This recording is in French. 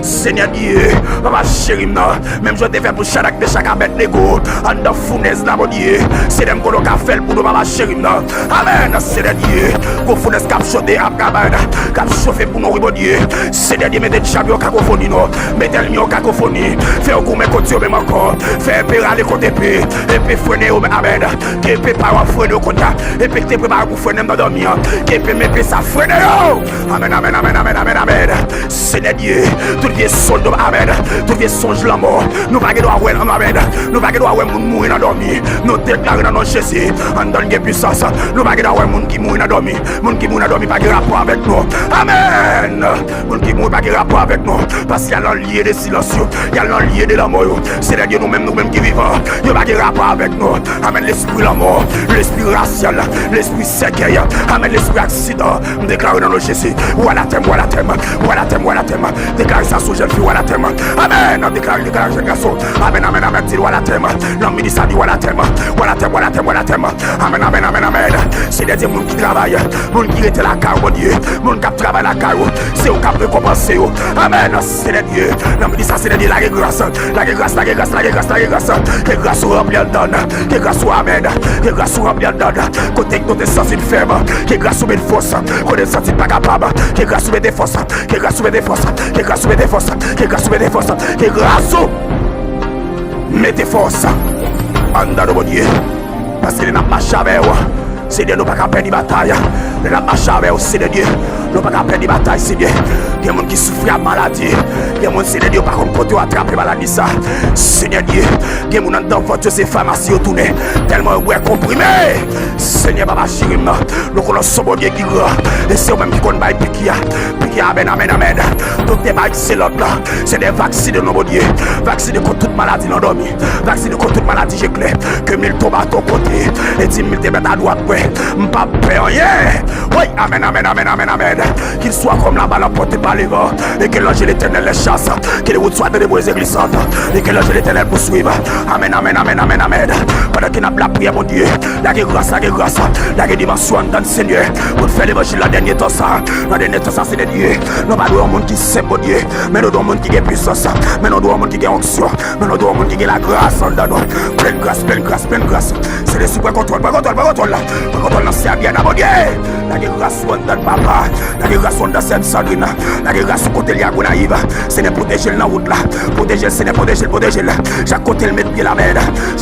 Seigneur Dieu, papa chéri, même je te fais pour chaque de chaque abet négo, en de fournaise là, mon Dieu, c'est dem qu'on a fait pour nous, papa chéri, amen, Seigneur Dieu, qu'on fournaise cap chaudé, cap chauffé pour nous, mon Dieu, Seigneur Dieu, mettez le champion cacophonie, mettez le mien cacophonie, fais au coup, mes côtés, même encore, fais péraler côté épée, épée freiner, amen, qui épée par freiner au côté, épée te prépare pour freiner dans dormir, qui épée m'épée ça freiner, amen, amen, amen, amen, amen, amen, Seigneur Dieu, tout vient songe, amen, tout vient songe la mort, nous pas que doit ouais, amen, nous pas que doit ouais, moun mourir dans dormir, nous déclarer dans nos Jésus, en donne des puissance, nous pas que doit ouais, moun qui mourir dans dormir, moun qui mourir dans dormir, pas de rapport avec nous, amen, moun qui mourir pas de rapport avec nous, parce qu'il y a l'enlié de silence, il y a l'enlié de la mort, Seigneur Dieu, nous-mêmes qui vivons, il n'y a pas de rapport avec nous, amen, l'esprit la mort, l'esprit racial, l'esprit séquel, amen, l'esprit accident, nous déclarons dans nos Jésus, voilà thème, voilà thème, voilà thème, voilà thème, déclarez ça sur jeune fille, voilà thème, amen, déclarez jeune garçon, amen, amen, amen, dit voilà thème, l'homme dit ça dit voilà thème, voilà thème, voilà thème, voilà thème, amen, amen, amen, amen, c'est des gens qui travaillent, gens qui étaient la carrière, mon Dieu, gens qui travaillent la carrière, c'est eux qui ont récompensé, amen, c'est des dieux, l'homme dit ça, c'est des dieux, la grâce, la grâce, la grâce, la grâce, la grâce, que grâce au rempli en donne, que grâce au amen, que grâce au rempli en donne, côté que tu es senti ferme, que grâce au mes forces, qu'on est senti pas capable, que grâce au mes forces, que grâce au mes forces, que grâce au mes forces, que grâce au mes forces, que grâce au mettez force en dans mon Dieu, parce que nous n'avons pas marché c'est Dieu, nous n'avons pas perdre la bataille, nous n'avons pas marché c'est Dieu, nous n'avons pas perdre la bataille, c'est Dieu. Il y a des gens qui souffrent de maladie, il y a des gens c'est Dieu, par contre, pour attraper la maladie, ça, Seigneur Dieu, il y a des gens dans votre pharmacie tourner, tellement ouais comprimé, Seigneur, papa chéri, nous connaissons bon Dieu qui grand, et c'est eux-mêmes qui connaissent piquia, amen, amen, amen. Donc, des vaccins, c'est l'autre là, c'est des vaccins de nos bon Dieu, vaccins contre toute maladie non dormi, vaccins contre toute maladie, j'ai clair, que mille tombent à ton côté, et 10 000 te mettent à droite, m'pas peur rien. Oui, amen, amen, amen, amen, amen. Qu'il soit comme la balle emportée par les vents, et que l'ange de l'éternel les chasse, que les routes soient de les bois glissantes, et que l'ange de l'éternel poursuive. Amen, amen, amen, amen, amen. Pendant qu'il n'a pas la prière, mon Dieu, la grâce, la dimension dans le Seigneur, pour faire l'évangile la dernière temps, la dernière temps, c'est de Dieu. Nous pas un monde qui sait, mon Dieu, mais nous devons un monde qui a puissance, mais nous devons un monde qui a onction, mais nous devons un monde qui a la grâce en dedans. Pleine grâce, pleine grâce, pleine grâce. C'est le super contrôle, pas contrôle, pas contrôle. C'est bien à mon Dieu. La grâce dans le papa, la grâce dans cette Sandrine, la grâce côté Liago naïve, c'est de protéger la route là, protéger, c'est de protéger, protéger là. Chaque côté le met pied la merde.